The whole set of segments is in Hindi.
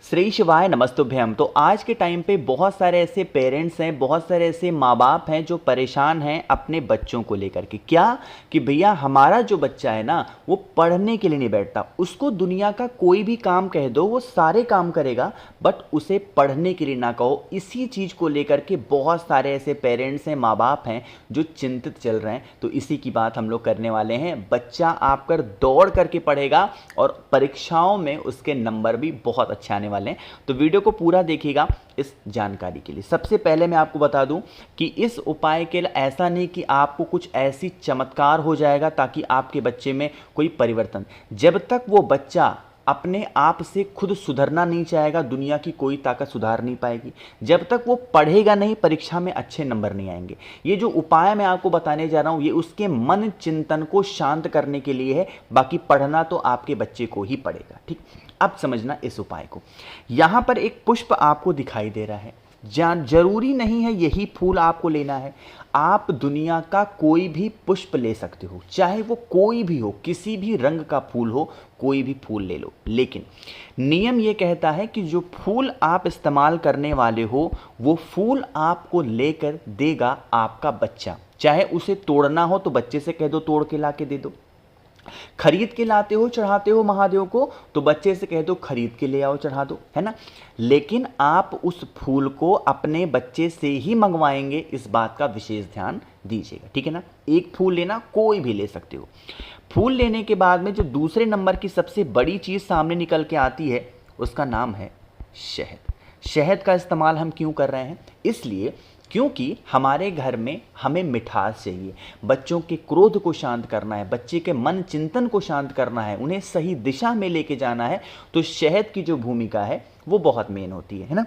श्री शिवाय नमस्तुभ्यम। तो आज के टाइम पे बहुत सारे ऐसे पेरेंट्स हैं, बहुत सारे ऐसे माँ बाप हैं जो परेशान हैं अपने बच्चों को लेकर के। क्या कि भैया हमारा जो बच्चा है ना वो पढ़ने के लिए नहीं बैठता, उसको दुनिया का कोई भी काम कह दो वो सारे काम करेगा, बट उसे पढ़ने के लिए ना कहो। इसी चीज़ को लेकर के बहुत सारे ऐसे पेरेंट्स हैं, माँ बाप हैं जो चिंतित चल रहे हैं। तो इसी की बात हम लोग करने वाले हैं। बच्चा आपकर दौड़ करके पढ़ेगा और परीक्षाओं में उसके नंबर भी बहुत अच्छे आने वाले हैं। तो वीडियो को पूरा देखिएगा इस जानकारी के लिए। सबसे पहले मैं आपको बता दूं कि इस उपाय के लिए ऐसा नहीं कि आपको कुछ ऐसी चमत्कार हो जाएगा ताकि आपके बच्चे में कोई परिवर्तन, जब तक वो बच्चा अपने आप से खुद सुधरना नहीं चाहेगा दुनिया की कोई ताकत सुधार नहीं पाएगी। जब तक वो पढ़ेगा नहीं परीक्षा में अच्छे नंबर नहीं आएंगे। ये जो उपाय मैं आपको बताने जा रहा हूँ ये उसके मन चिंतन को शांत करने के लिए है, बाकी पढ़ना तो आपके बच्चे को ही पड़ेगा। ठीक, अब समझना इस उपाय को। यहाँ पर एक पुष्प आपको दिखाई दे रहा है, जरूरी नहीं है यही फूल आपको लेना है। आप दुनिया का कोई भी पुष्प ले सकते हो, चाहे वो कोई भी हो, किसी भी रंग का फूल हो, कोई भी फूल ले लो। लेकिन नियम ये कहता है कि जो फूल आप इस्तेमाल करने वाले हो वो फूल आपको लेकर देगा आपका बच्चा। चाहे उसे तोड़ना हो तो बच्चे से कह दो तोड़ के ला के दे दो, खरीद के लाते हो चढ़ाते हो महादेव को तो बच्चे से कह दो खरीद के ले आओ चढ़ा दो, है ना। लेकिन आप उस फूल को अपने बच्चे से ही मंगवाएंगे, इस बात का विशेष ध्यान दीजिएगा, ठीक है ना। एक फूल लेना, कोई भी ले सकते हो। फूल लेने के बाद में जो दूसरे नंबर की सबसे बड़ी चीज सामने निकल के आती है उसका नाम है शहद। शहद का इस्तेमाल हम क्यों कर रहे हैं? इसलिए क्योंकि हमारे घर में हमें मिठास चाहिए, बच्चों के क्रोध को शांत करना है, बच्चे के मन चिंतन को शांत करना है, उन्हें सही दिशा में लेके जाना है। तो शहद की जो भूमिका है वो बहुत मेन होती है ना।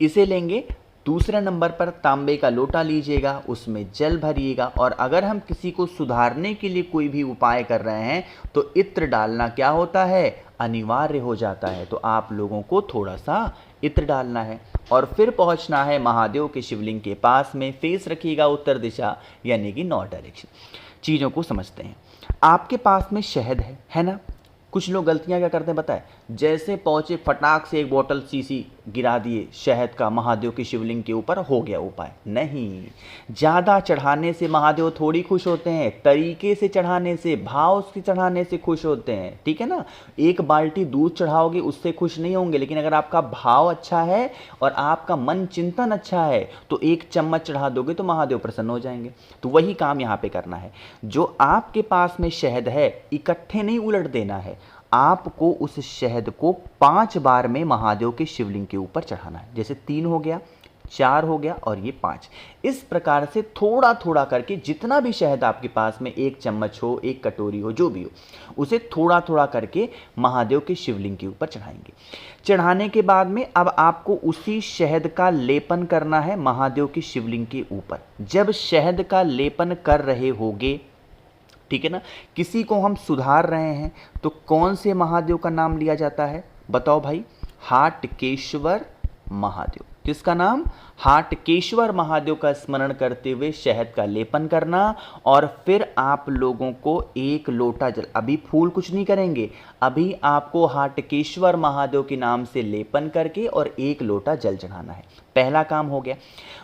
इसे लेंगे। दूसरे नंबर पर तांबे का लोटा लीजिएगा, उसमें जल भरिएगा। और अगर हम किसी को सुधारने के लिए कोई भी उपाय कर रहे हैं तो इत्र डालना क्या होता है, अनिवार्य हो जाता है। तो आप लोगों को थोड़ा सा इत्र डालना है और फिर पहुंचना है महादेव के शिवलिंग के पास में। फेस रखिएगा उत्तर दिशा, यानी कि नॉर्थ डायरेक्शन। चीज़ों को समझते हैं। आपके पास में शहद है ना। कुछ लोग गलतियां क्या करते हैं पता है, जैसे पहुंचे फटाक से एक बोतल सीसी गिरा दिए शहद का महादेव के शिवलिंग के ऊपर, हो गया उपाय। नहीं, ज़्यादा चढ़ाने से महादेव थोड़ी खुश होते हैं, तरीके से चढ़ाने से, भाव से चढ़ाने से खुश होते हैं, ठीक है ना। एक बाल्टी दूध चढ़ाओगे उससे खुश नहीं होंगे, लेकिन अगर आपका भाव अच्छा है और आपका मन चिंतन अच्छा है तो एक चम्मच चढ़ा दोगे तो महादेव प्रसन्न हो जाएंगे। तो वही काम यहाँ पे करना है। जो आपके पास में शहद है इकट्ठे नहीं उलट देना है, आपको उस शहद को 5 बार में महादेव के शिवलिंग के ऊपर चढ़ाना है। जैसे 3 हो गया, 4 हो गया और ये 5। इस प्रकार से थोड़ा थोड़ा करके जितना भी शहद आपके पास में, 1 चम्मच हो, 1 कटोरी हो, जो भी हो, उसे थोड़ा थोड़ा करके महादेव के शिवलिंग के ऊपर चढ़ाएंगे। चढ़ाने के बाद में अब आपको उसी शहद का लेपन करना है महादेव के शिवलिंग के ऊपर। जब शहद का लेपन कर रहे होगे, ठीक है ना, किसी को हम सुधार रहे हैं तो कौन से महादेव का नाम लिया जाता है बताओ भाई? हाटकेश्वर महादेव। किसका नाम? हाटकेश्वर महादेव का स्मरण करते हुए शहद का लेपन करना। और फिर आप लोगों को 1 लोटा जल, अभी फूल कुछ नहीं करेंगे, अभी आपको हाटकेश्वर महादेव के नाम से लेपन करके और 1 लोटा जल चढ़ाना है। पहला काम हो गया।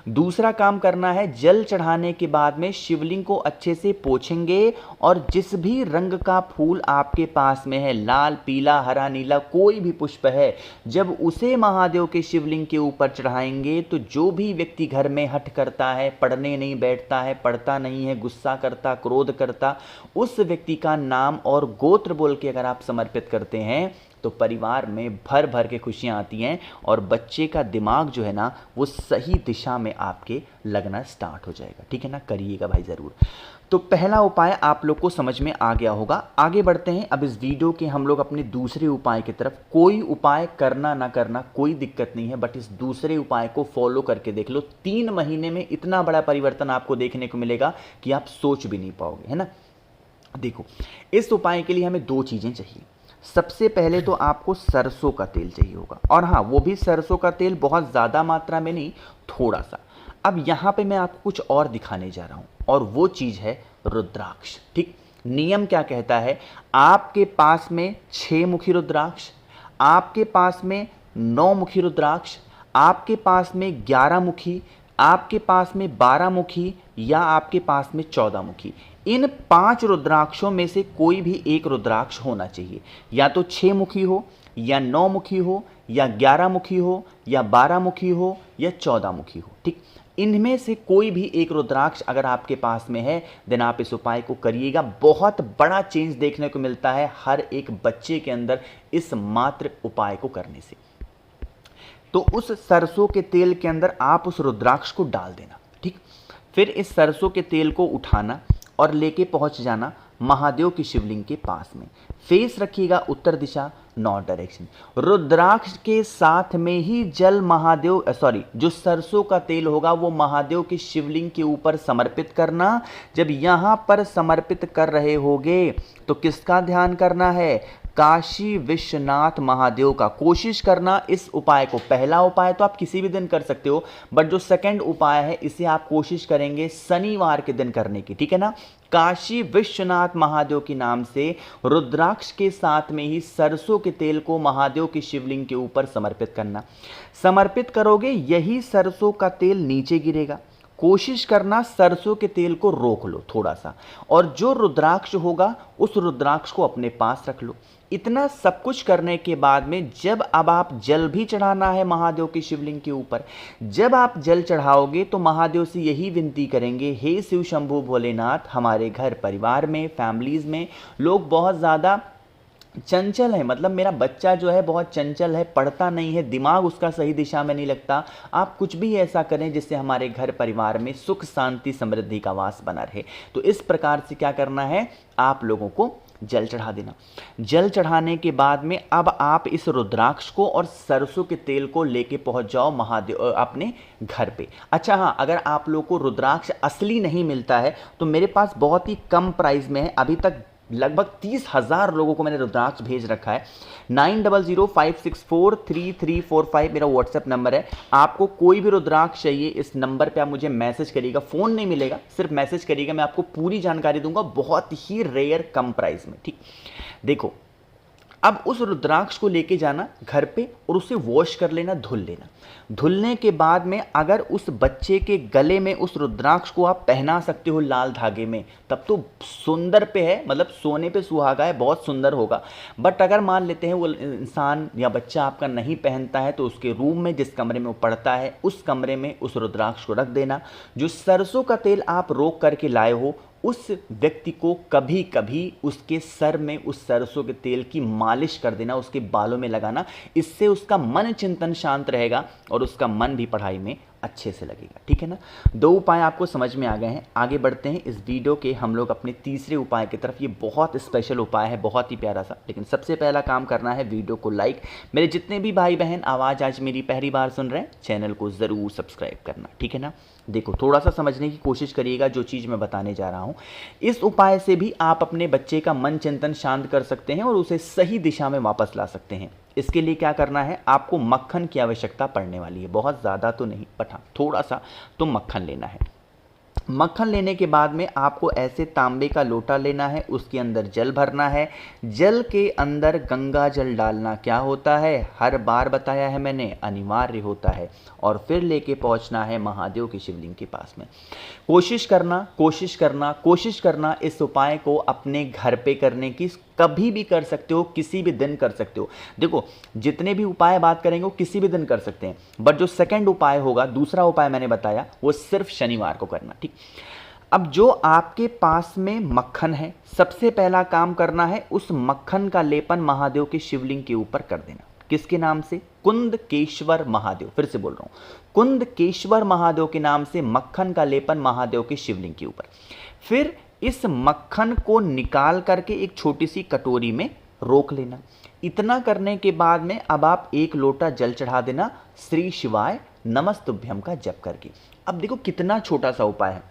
दूसरा काम करना है, जल चढ़ाने के बाद में शिवलिंग को अच्छे से पोंछेंगे और जिस भी रंग का फूल आपके पास में है, लाल, पीला, हरा, नीला, कोई भी पुष्प है, जब उसे महादेव के शिवलिंग के ऊपर चढ़ाएंगे तो जो भी व्यक्ति घर में हठ करता है, पढ़ने नहीं बैठता है, पढ़ता नहीं है, गुस्सा करता, क्रोध करता, उस व्यक्ति का नाम और गोत्र बोल के अगर आप समर्पित करते हैं तो परिवार में भर भर के खुशियां आती हैं और बच्चे का दिमाग जो है ना वो सही दिशा में आपके लगना स्टार्ट हो जाएगा, ठीक है ना। करिएगा भाई ज़रूर। तो पहला उपाय आप लोग को समझ में आ गया होगा। आगे बढ़ते हैं। अब इस वीडियो के हम लोग अपने दूसरे उपाय की तरफ। कोई उपाय करना ना करना कोई दिक्कत नहीं है, बट इस दूसरे उपाय को फॉलो करके देख लो। 3 महीने में इतना बड़ा परिवर्तन आपको देखने को मिलेगा कि आप सोच भी नहीं पाओगे, है ना। देखो, इस उपाय के लिए हमें 2 चीज़ें चाहिए। सबसे पहले तो आपको सरसों का तेल चाहिए होगा, और हाँ, वो भी सरसों का तेल बहुत ज़्यादा मात्रा में नहीं, थोड़ा सा। अब यहाँ पे मैं आपको कुछ और दिखाने जा रहा हूँ और वो चीज़ है रुद्राक्ष। ठीक, नियम क्या कहता है, आपके पास में 6 मुखी रुद्राक्ष, आपके पास में 9 मुखी रुद्राक्ष, आपके पास में 11 मुखी, आपके पास में 12 मुखी या आपके पास में 14 मुखी, इन 5 रुद्राक्षों में से कोई भी एक रुद्राक्ष होना चाहिए। या तो 6 मुखी हो, या 9 मुखी हो, या 11 मुखी हो, या 12 मुखी हो, या 14 मुखी हो। ठीक, इनमें से कोई भी एक रुद्राक्ष अगर आपके पास में है, देन आप इस उपाय को करिएगा। बहुत बड़ा चेंज देखने को मिलता है हर एक बच्चे के अंदर इस मात्र उपाय को करने से। तो उस सरसों के तेल के अंदर आप उस रुद्राक्ष को डाल देना। ठीक, फिर इस सरसों के तेल को उठाना और लेके पहुंच जाना महादेव की शिवलिंग के पास में। फेस रखिएगा उत्तर दिशा, नॉर्थ डायरेक्शन। रुद्राक्ष के साथ में ही जल महादेव जो सरसों का तेल होगा वो महादेव की शिवलिंग के ऊपर समर्पित करना। जब यहां पर समर्पित कर रहे होगे तो किसका ध्यान करना है? काशी विश्वनाथ महादेव का। कोशिश करना इस उपाय को, पहला उपाय तो आप किसी भी दिन कर सकते हो, बट जो सेकंड उपाय है इसे आप कोशिश करेंगे शनिवार के दिन करने की। ठीक है ना? काशी विश्वनाथ महादेव के नाम से रुद्राक्ष के साथ में ही सरसों के तेल को महादेव की शिवलिंग के ऊपर समर्पित करना। समर्पित करोगे, यही सरसों का तेल नीचे गिरेगा। कोशिश करना सरसों के तेल को रोक लो थोड़ा सा, और जो रुद्राक्ष होगा उस रुद्राक्ष को अपने पास रख लो। इतना सब कुछ करने के बाद में जब अब आप जल भी चढ़ाना है महादेव की शिवलिंग के ऊपर, जब आप जल चढ़ाओगे तो महादेव से यही विनती करेंगे, हे शिव शंभू भोलेनाथ, हमारे घर परिवार में, फैमिलीज में लोग बहुत ज़्यादा चंचल है, मतलब मेरा बच्चा जो है बहुत चंचल है, पढ़ता नहीं है, दिमाग उसका सही दिशा में नहीं लगता। आप कुछ भी ऐसा करें जिससे हमारे घर परिवार में सुख शांति समृद्धि का वास बना रहे। तो इस प्रकार से क्या करना है, आप लोगों को जल चढ़ा देना। जल चढ़ाने के बाद में अब आप इस रुद्राक्ष को और सरसों के तेल को लेके पहुंच जाओ महादेव अपने घर पे। अच्छा हाँ, अगर आप लोगों को रुद्राक्ष असली नहीं मिलता है तो मेरे पास बहुत ही कम प्राइस में है, अभी तक लगभग 30,000 लोगों को मैंने रुद्राक्ष भेज रखा है। 9005643345 मेरा व्हाट्सएप नंबर है। आपको कोई भी रुद्राक्ष चाहिए इस नंबर पे आप मुझे मैसेज करिएगा, फ़ोन नहीं मिलेगा, सिर्फ मैसेज करिएगा, मैं आपको पूरी जानकारी दूंगा बहुत ही रेयर कम प्राइस में। ठीक, देखो अब उस रुद्राक्ष को लेके जाना घर पे और उसे वॉश कर लेना, धुल लेना। धुलने के बाद में अगर उस बच्चे के गले में उस रुद्राक्ष को आप पहना सकते हो लाल धागे में, तब तो सुंदर पे है, मतलब सोने पे सुहागा है, बहुत सुंदर होगा। बट अगर मान लेते हैं वो इंसान या बच्चा आपका नहीं पहनता है तो उसके रूम में, जिस कमरे में वो पड़ता है, उस कमरे में उस रुद्राक्ष को रख देना। जो सरसों का तेल आप रोक करके लाए हो उस व्यक्ति को कभी कभी उसके सर में उस सरसों के तेल की मालिश कर देना, उसके बालों में लगाना। इससे उसका मन चिंतन शांत रहेगा और उसका मन भी पढ़ाई में अच्छे से लगेगा। ठीक है ना? 2 उपाय आपको समझ में आ गए हैं। आगे बढ़ते हैं इस वीडियो के हम लोग अपने तीसरे उपाय की तरफ। ये बहुत स्पेशल उपाय है, बहुत ही प्यारा सा, लेकिन सबसे पहला काम करना है वीडियो को लाइक। मेरे जितने भी भाई बहन आवाज़ आज मेरी पहली बार सुन रहे हैं, चैनल को ज़रूर सब्सक्राइब करना। ठीक है ना? देखो थोड़ा सा समझने की कोशिश करिएगा जो चीज़ मैं बताने जा रहा हूँ। इस उपाय से भी आप अपने बच्चे का मन चिंतन शांत कर सकते हैं और उसे सही दिशा में वापस ला सकते हैं। इसके लिए क्या करना है, आपको मक्खन की आवश्यकता पड़ने वाली है, बहुत ज़्यादा तो नहीं, बट हाँ थोड़ा सा तो मक्खन लेना है। मक्खन लेने के बाद में आपको ऐसे तांबे का लोटा लेना है, उसके अंदर जल भरना है। जल के अंदर गंगा जल डालना क्या होता है, हर बार बताया है मैंने, अनिवार्य होता है। और फिर लेके पहुंचना है महादेव की शिवलिंग के पास में। कोशिश करना इस उपाय को अपने घर पे करने की। कभी भी कर सकते हो, किसी भी दिन कर सकते हो। देखो जितने भी उपाय बात करेंगे वो किसी भी दिन कर सकते हैं, बट जो सेकंड उपाय होगा, दूसरा उपाय मैंने बताया, वो सिर्फ शनिवार को करना। ठीक, अब जो आपके पास में मक्खन है, सबसे पहला काम करना है उस मक्खन का लेपन महादेव के शिवलिंग के ऊपर कर देना। किसके नाम से? कुंदकेश्वर महादेव। फिर से बोल रहा हूं, कुंदकेश्वर महादेव के नाम से मक्खन का लेपन महादेव के शिवलिंग के ऊपर। फिर इस मक्खन को निकाल करके एक छोटी सी कटोरी में रोक लेना। इतना करने के बाद में अब आप 1 लोटा जल चढ़ा देना, श्री शिवाय नमस्तुभ्यम का जप करके। अब देखो कितना छोटा सा उपाय है।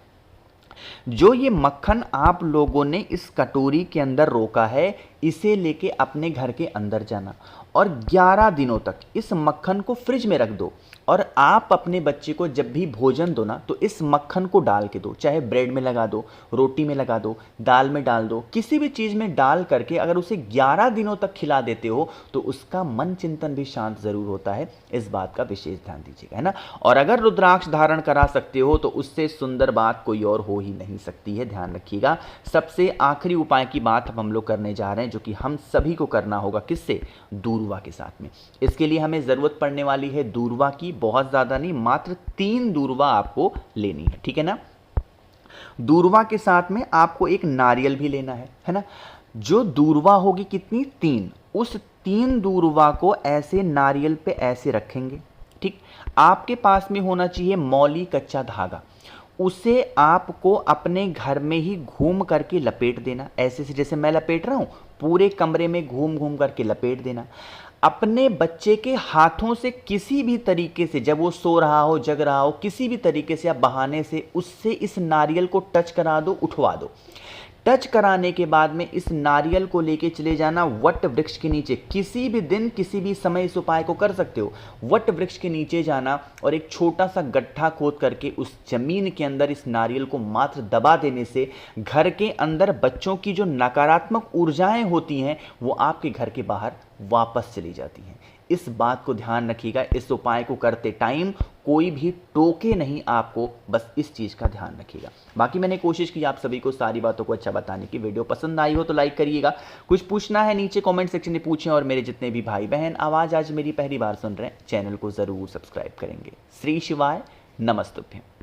जो ये मक्खन आप लोगों ने इस कटोरी के अंदर रोका है, इसे लेके अपने घर के अंदर जाना और 11 दिनों तक इस मक्खन को फ्रिज में रख दो। और आप अपने बच्चे को जब भी भोजन दो ना, तो इस मक्खन को डाल के दो, चाहे ब्रेड में लगा दो, रोटी में लगा दो, दाल में डाल दो, किसी भी चीज़ में डाल करके अगर उसे 11 दिनों तक खिला देते हो तो उसका मन चिंतन भी शांत ज़रूर होता है। इस बात का विशेष ध्यान दीजिएगा, है ना। और अगर रुद्राक्ष धारण करा सकते हो तो उससे सुंदर बात कोई और हो ही नहीं सकती है, ध्यान रखिएगा। सबसे आखिरी उपाय की बात हम लोग करने जा रहे हैं, जो कि हम सभी को करना होगा, किससे? दूर्वा के साथ में। इसके लिए हमें ज़रूरत पड़ने वाली है दूर्वा की, बहुत ज़्यादा नहीं, मात्र 3 दूर्वा आपको लेनी है, ठीक है ना। दूर्वा के साथ में आपको एक नारियल भी लेना है ना। जो दूर्वा होगी कितनी? 3। उस 3 दूर्वा को ऐसे नारियल पे ऐसे रखेंगे, ठीक। आपके पास में होना चाहिए मौली कच्चा धागा, उसे आपको अपने घर में ही घूम करके लपेट देना, ऐसे से जैसे मैं लपेट रहा हूं, पूरे कमरे में घूम घूम करके लपेट देना। अपने बच्चे के हाथों से किसी भी तरीके से, जब वो सो रहा हो, जग रहा हो, किसी भी तरीके से आप बहाने से उससे इस नारियल को टच करा दो, उठवा दो। टच कराने के बाद में इस नारियल को लेके चले जाना वट वृक्ष के नीचे। किसी भी दिन किसी भी समय इस उपाय को कर सकते हो। वट वृक्ष के नीचे जाना और एक छोटा सा गड्ढा खोद करके उस जमीन के अंदर इस नारियल को मात्र दबा देने से घर के अंदर बच्चों की जो नकारात्मक ऊर्जाएं होती हैं वो आपके घर के बाहर वापस चली जाती हैं। इस बात को ध्यान रखिएगा, इस उपाय को करते टाइम कोई भी टोके नहीं आपको, बस इस चीज़ का ध्यान रखिएगा। बाकी मैंने कोशिश की आप सभी को सारी बातों को अच्छा बताने की। वीडियो पसंद आई हो तो लाइक करिएगा, कुछ पूछना है नीचे कमेंट सेक्शन में पूछें, और मेरे जितने भी भाई बहन आवाज़ आज मेरी पहली बार सुन रहे हैं, चैनल को ज़रूर सब्सक्राइब करेंगे। श्री शिवाय, नमस्तुभ्यं।